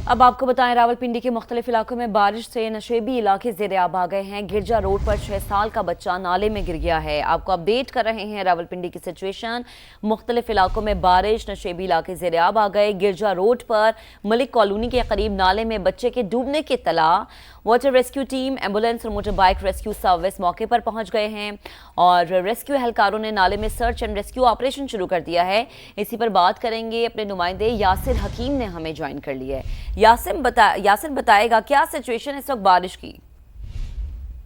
अब आपको बताएं, रावलपिंडी के मुख्तलिफ इलाकों में बारिश से नशेबी इलाके ज़ेर-आब आ गए हैं। गिरजा रोड पर 6 साल का बच्चा नाले में गिर गया है। आपको अपडेट कर रहे हैं रावलपिंडी की सिचुएशन। मुख्तलिफ इलाकों में बारिश, नशेबी इलाके ज़ेर-आब आ गए। गिरजा रोड पर मलिक कॉलोनी के करीब नाले में बच्चे के डूबने की इत्तला। वाटर रेस्क्यू टीम, एम्बुलेंस और मोटर बाइक रेस्क्यू सर्विस मौके पर पहुंच गए हैं और रेस्क्यू एहलकारों ने नाले में सर्च एंड रेस्क्यू ऑपरेशन शुरू कर दिया है। इसी पर बात करेंगे, अपने नुमाइंदे यासिर हकीम ने हमें ज्वाइन कर लिया है। यासिर बताएगा क्या सिचुएशन है इस वक्त बारिश की।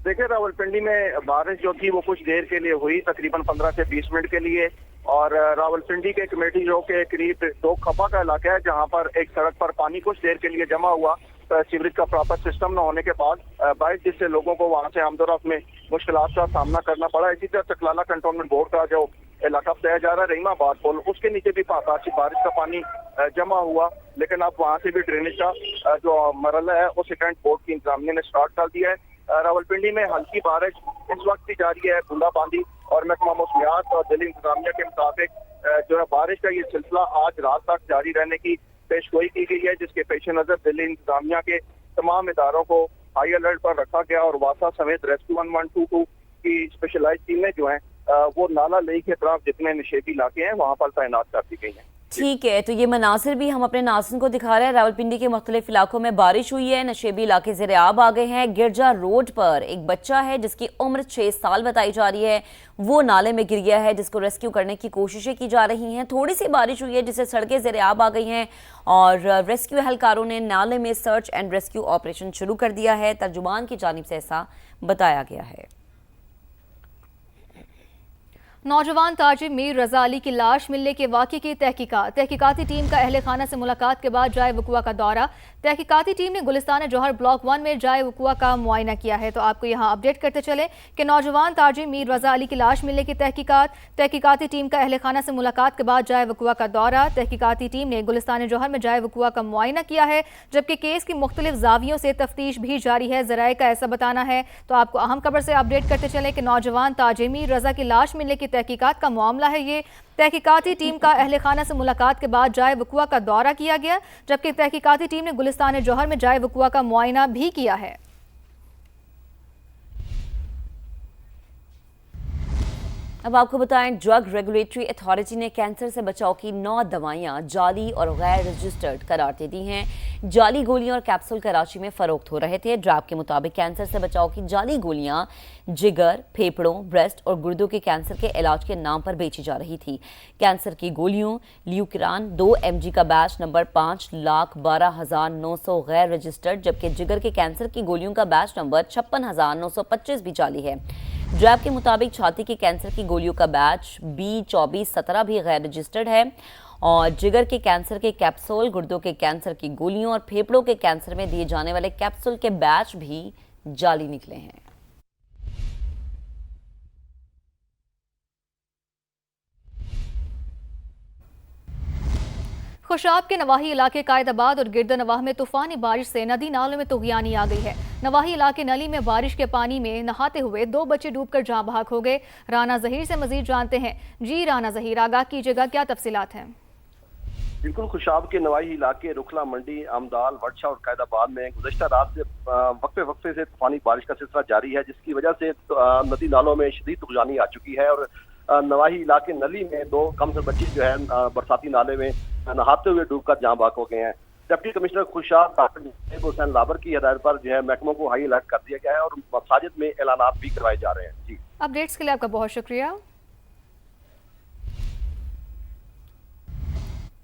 देखिए, रावलपिंडी में बारिश जो थी वो कुछ देर के लिए हुई, तकरीबन 15 से 20 मिनट के लिए। और रावलपिंडी के कमेटी जो के करीब 2 खपा का इलाका है, जहां पर एक सड़क पर पानी कुछ देर के लिए जमा हुआ। सीवरेज का प्रॉपर सिस्टम न होने के बाद बारिश, जिससे लोगों को वहां से आमदोरफ्त में मुश्किलात का सामना करना पड़ा। इसी तरह चकलाला कंटोनमेंट बोर्ड का जो इलाका बताया जा रहा है, रहीमाबाद पुल, उसके नीचे भी बारिश का पानी जमा हुआ। लेकिन अब वहां से भी ड्रेनेज का जो मरला है वो सेकेंड बोर्ड की इंतजामिया ने स्टार्ट कर दिया है। रावलपिंडी में हल्की बारिश इस वक्त भी जारी है। बूंदाबांदी और महकमा मौसमियात और दिल्ली इंतजामिया के मुताबिक जो है बारिश का ये सिलसिला आज रात तक जारी रहने की पेशगोई की गई है, जिसके पेश नजर दिल्ली इंतजामिया के तमाम इदारों को हाई अलर्ट पर रखा गया और वासा समेत रेस्क्यू 1122 की स्पेशलाइज टीमें जो है वो नाला लेक के तरफ जितने नशेबी इलाके हैं वहां पर तैनात कर दी गई हैं। ठीक है, तो ये मनासिर भी हम अपने नाज़रीन को दिखा रहे हैं। रावलपिंडी के मुख्तलिफ इलाकों में बारिश हुई है, नशेबी इलाके ज़ेर-आब आ गए हैं। गिरजा रोड पर एक बच्चा है जिसकी उम्र 6 साल बताई जा रही है, वो नाले में गिर गया है, जिसको रेस्क्यू करने की कोशिशें की जा रही हैं। थोड़ी सी बारिश हुई है जिससे सड़कें ज़ेर-आब आ गई हैं और रेस्क्यू एहलकारों ने नाले में सर्च एंड रेस्क्यू ऑपरेशन शुरू कर दिया है। तर्जुमान की जानिब से ऐसा बताया गया है। नौजवान ताजिर मीर रजा अली की लाश मिलने के वाक़े की तहकीकाती टीम का अहले खाना से मुलाकात के बाद जाए वकुआ का दौरा। तहकीकाती टीम ने गुलिस्तान जौहर ब्लॉक 1 में जाए वकुआ का मुआयना किया है। तो आपको यहाँ अपडेट करते चले कि नौजवान ताजिर मीर रजा अली की लाश मिलने की तहकीकाती टीम का अहले खाना से मुलाकात के बाद जाए वकुआ का दौरा। तहकीकाती टीम ने गुलिस्तान जौहर में जाए वकुआ का मुआयना किया है, जबकि केस की मुख्तलिफ जावियों से तफ्तीश भी जारी है, ज़राए का ऐसा बताना है। तो आपको अहम खबर से अपडेट करते चले कि नौजवान ताजिर मीर रजा की लाश मिलने की तहकीकात का मामला है। ये तहकीकाती टीम का अहले खाना से मुलाकात के बाद जाए वकुआ का दौरा किया गया, जबकि तहकीकाती टीम ने गुलिस्तान जौहर में जाए वकुआ का मुआयना भी किया है। अब आपको बताएं, ड्रग रेगुलेटरी अथॉरिटी ने कैंसर से बचाव की 9 दवाइयां जाली और गैर रजिस्टर्ड करार दे दी हैं। जाली गोलियां और कैप्सूल कराची में फरोख्त हो रहे थे। ड्राफ्ट के मुताबिक कैंसर से बचाव की जाली गोलियां जिगर, फेफड़ों, ब्रेस्ट और गुर्दों के कैंसर के इलाज के नाम पर बेची जा रही थी। कैंसर की गोलियों ल्यूक्रान 2 mg का बैच नंबर 5,12,900 गैर रजिस्टर्ड, जबकि जिगर के कैंसर की गोलियों का बैच नंबर 56,925 भी जाली है। ड्रैब के मुताबिक छाती के कैंसर की गोलियों का बैच B2417 भी गैर रजिस्टर्ड है और जिगर के कैंसर के कैप्सूल, गुर्दों के कैंसर की गोलियों और फेफड़ों के कैंसर में दिए जाने वाले कैप्सूल के बैच भी जाली निकले हैं। खुशाब के नवाही इलाके कायदाबाद और गिरदनवाह में तूफानी बारिश से नदी नालों में तुगयानी आ गई है। नवाही इलाके नली में बारिश के पानी में नहाते हुए 2 बच्चे डूबकर जाँ बहक हो गए। राना जहीर से मजीद जानते हैं। जी राना जहीर, आगाह कीजिएगा, क्या तफसीलात हैं? बिल्कुल, खुशाब के नवाही इलाके रुखला मंडी, आमदाल, वर्षा और कायदाबाद में गुज़श्ता रात से वक्फे से तूफानी बारिश का सिलसिला जारी है, जिसकी वजह से नदी नालों में शदीद तुगयानी आ चुकी है और नवाही इलाके नली में 2 कमतर बच्चे जो है बरसाती नाले में नहाते हुए डूबकर जाँ बहक हो गए हैं। Deputy commissioner Khushab doctor Hussain Labar की हिदायत पर जो है महकमों को हाई अलर्ट कर दिया गया है और मसाजिद में ऐलानात भी करवाए जा रहे हैं। जी, अपडेट्स के लिए आपका बहुत शुक्रिया।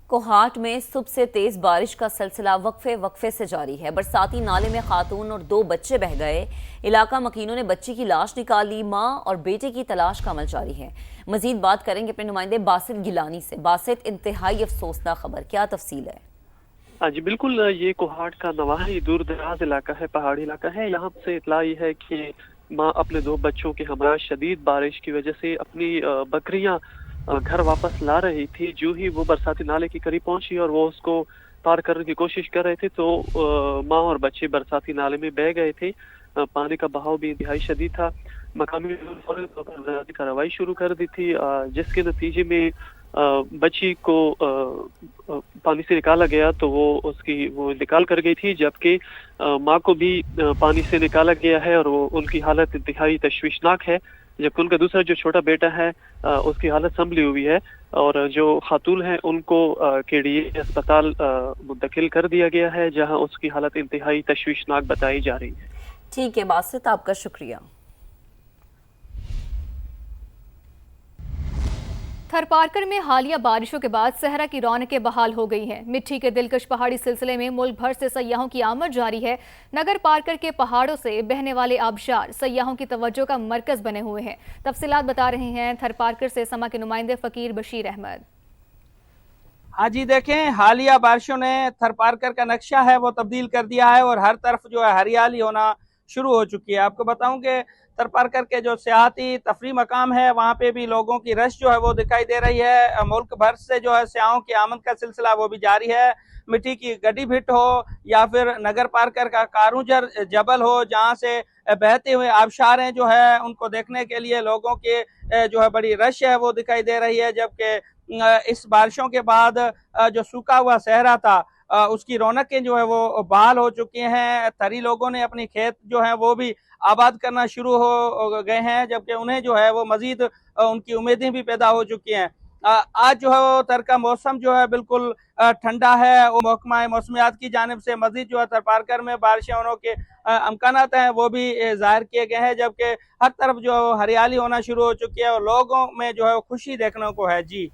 कोहाट में सुबह से तेज बारिश का सिलसिला वक्फे से जारी है। बरसाती नाले में खातून और 2 बच्चे बह गए। इलाका मकीनों ने बच्ची की लाश निकाली। मां और बेटे की तलाश का अमल जारी है। मजीद बात करेंगे अपने नुमाइंदे बासित गिलानी से। बासित, इंतहाई अफसोसनाक खबर, क्या तफसील है? हाँ जी बिल्कुल, ये कोहाट का नवाही दूर दराज इलाका है, पहाड़ी इलाका है। यहाँ से इतला ये है कि माँ अपने 2 बच्चों के हमरा शदीद बारिश की वजह से अपनी बकरियां घर वापस ला रही थी। जो ही वो बरसाती नाले के करीब पहुंची और वो उसको पार करने की कोशिश कर रहे थे तो माँ और बच्चे बरसाती नाले में बह गए थे। पानी का बहाव भी इंतहाई शदीद था। मकामी फौरन कार्रवाई शुरू कर दी थी, जिसके नतीजे में बच्ची को पानी से निकाला गया तो वो निकाल कर गई थी, जबकि माँ को भी पानी से निकाला गया है और वो उनकी हालत इंतहाई तशवीशनाक है। जबकि उनका दूसरा जो छोटा बेटा है उसकी हालत संभली हुई है और जो खातून है उनको KDA अस्पताल मुंतकिल कर दिया गया है, जहां उसकी हालत इंतहाई तशवीशनाक बताई जा रही है। ठीक है बासित, आपका शुक्रिया। थरपारकर में हालिया बारिशों के बाद सहरा की रौनकें बहाल हो गई हैं। मिट्टी के दिलकश पहाड़ी सिलसिले में मुल्क भर से सयाहों की आमद जारी है। नगर पारकर के पहाड़ों से बहने वाले आबशार सयाहों की तवज्जो का मरकज बने हुए हैं। तफसीलात बता रहे हैं थरपारकर से समा के नुमाइंदे फकीर बशीर अहमद। हाँ जी, देखें हालिया बारिशों ने थरपारकर का नक्शा है वो तब्दील कर दिया है और हर तरफ जो है हरियाली होना शुरू हो चुकी है। आपको बताऊं कि थरपारकर के जो सियाहती तफरी मकाम है वहाँ पे भी लोगों की रश जो है वो दिखाई दे रही है। मुल्क भर से जो है सयाहों की आमद का सिलसिला वो भी जारी है। मिट्टी की गड्डी भिट हो या फिर नगर पारकर का कारूंजर जबल हो, जहाँ से बहते हुए आबशारें जो है उनको देखने के लिए लोगों के जो है बड़ी रश है वो दिखाई दे रही है। जबकि इस बारिशों के बाद जो सूखा हुआ सहरा था उसकी रौनकें जो है वो बहाल हो चुकी हैं। थरी लोगों ने अपनी खेत जो है वो भी आबाद करना शुरू हो गए हैं, जबकि उन्हें जो है वो मजीद उनकी उम्मीदें भी पैदा हो चुकी हैं। आज जो है वो तर का मौसम जो है बिल्कुल ठंडा है। वो महकमा मौसमियात की जानिब से मजीद जो है थरपारकर में बारिशें होने के अमकानात हैं वो भी जाहिर किए गए हैं, जबकि हर तरफ जो हरियाली होना शुरू हो चुकी है और लोगों में जो है खुशी देखने को है। जी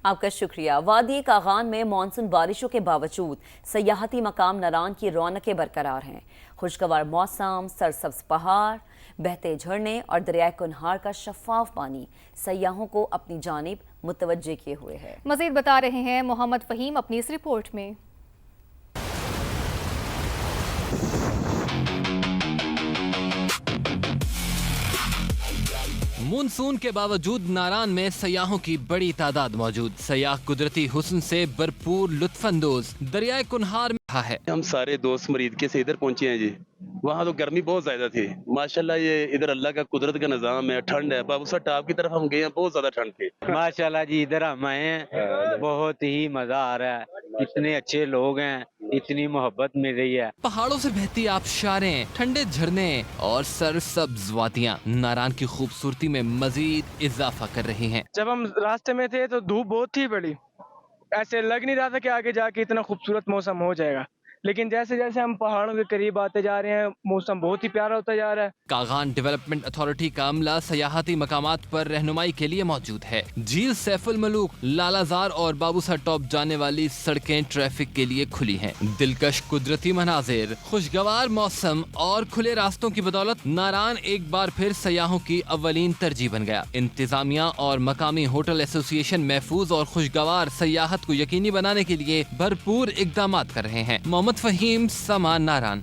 आपका शुक्रिया। वादी कागान में मानसून बारिशों के बावजूद सयाहती मकाम नारान की रौनकें बरकरार हैं। खुशगवार मौसम, सरसब्ज पहाड़, बहते झरने और दरियाए कुनहार का शफाफ पानी सयाहों को अपनी जानिब मुतवज्जे किए हुए है। मजीद बता रहे हैं मोहम्मद फहीम अपनी इस रिपोर्ट में। मानसून के बावजूद नारान में सयाहों की बड़ी तादाद मौजूद। सयाह कुदरती हुस्न से भरपूर लुत्फानंदोज दरियाए कुनहार में है। हम सारे दोस्त मरीदके से इधर पहुंचे हैं जी। वहाँ तो गर्मी बहुत ज्यादा थी, माशाल्लाह ये इधर अल्लाह का कुदरत का निजाम है, ठंड है। बाबूसा टॉप की तरफ हम गए हैं, बहुत ज्यादा ठंड थी। माशाल्लाह जी, इधर हम आए हैं, बहुत ही मजा आ रहा है। इतने अच्छे लोग हैं, इतनी मोहब्बत मिल रही है। पहाड़ों से बहती आबशारें, ठंडे झरने और सरसब्ज वादियां नारान की खूबसूरती में मजीद इजाफा कर रही हैं। जब हम रास्ते में थे तो धूप बहुत थी बड़ी, ऐसे लग नहीं रहा था कि आगे जाके इतना खूबसूरत मौसम हो जाएगा, लेकिन जैसे जैसे हम पहाड़ों के करीब आते जा रहे हैं मौसम बहुत ही प्यारा होता जा रहा है। कागान डेवलपमेंट अथॉरिटी का अमला सयाहती मकामात पर रहनुमाई के लिए मौजूद है। झील सैफुल मलूक, लालाजार और बाबूसा टॉप जाने वाली सड़कें ट्रैफिक के लिए खुली हैं। दिलकश कुदरती मनाजिर, खुशगवार मौसम और खुले रास्तों की बदौलत नारान एक बार फिर सयाहों की अव्वलीन तरजीह बन गया। इंतजामिया और मकामी होटल एसोसिएशन महफूज और खुशगवार सयाहत को यकीनी बनाने के लिए भरपूर इकदाम कर रहे हैं। मोहम्मद फहीम, समा, नारान।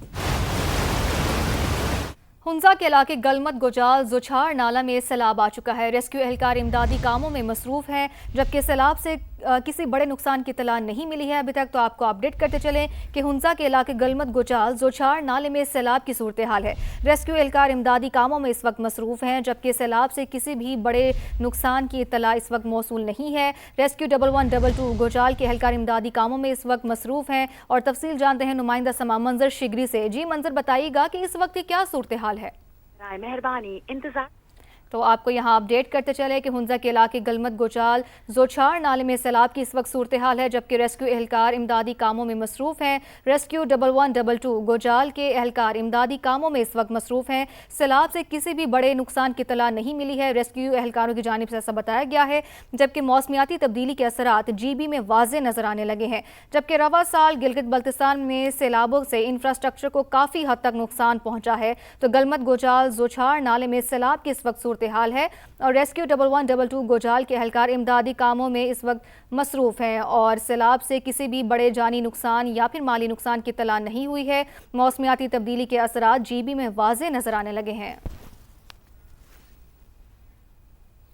हुंजा के इलाके गलमत गोजाल जुछार नाला में सैलाब आ चुका है। रेस्क्यू एहलकार इमदादी कामों में मसरूफ है, जबकि सैलाब से किसी बड़े नुकसान की इत्तला नहीं मिली है अभी तक। तो आपको अपडेट करते चलें कि हुंजा के इलाके गलमत गोजाल जुछार नाले में सैलाब की सूरत हाल है। रेस्क्यू एहलकार इमदादी कामों में इस वक्त मसरूफ हैं, जबकि सैलाब से किसी भी बड़े नुकसान की इत्तला इस वक्त मौसूल नहीं है। रेस्क्यू 1122 गोजाल के एहलकार इमदादी कामों में इस वक्त मसरूफ हैं और तफसील जानते हैं नुमाइंदा समा मंजर शिगरी से। जी मंजर, बताइएगा कि इस वक्त क्या सूरत हाल है? मेहरबानी, इंतजार। तो आपको यहाँ अपडेट करते चले कि हुंजा के इलाके गलमत गोचाल जोछार नाले में सैलाब की इस वक्त सूरत हाल है, जबकि रेस्क्यू एहलकार इमदादी कामों में मसरूफ हैं। रेस्क्यू 1122 गोजाल के एहलकार इमदादी कामों में इस वक्त मसरूफ हैं। सैलाब से किसी भी बड़े नुकसान की इत्तला नहीं मिली है, रेस्क्यू एहलकारों की जानिब से ऐसा बताया गया है। जबकि मौसमियाती तब्दीली के असरात GB में वाज़े नजर आने लगे हैं, जबकि रवा साल गिलगित बल्तिस्तान में सैलाबों से इंफ्रास्ट्रक्चर को काफ़ी हद तक नुकसान पहुँचा है। तो गलमत गोजाल जोछार नाले में सैलाब की इस वक्त हाल है और रेस्क्यू 1122 गोजाल के एहलकार इमदादी कामों में इस वक्त मसरूफ हैं और सैलाब से किसी भी बड़े जानी नुकसान या फिर माली नुकसान की इत्तला नहीं हुई है। मौसमियाती तब्दीली के असरात GB में वाज़े नजर आने लगे हैं।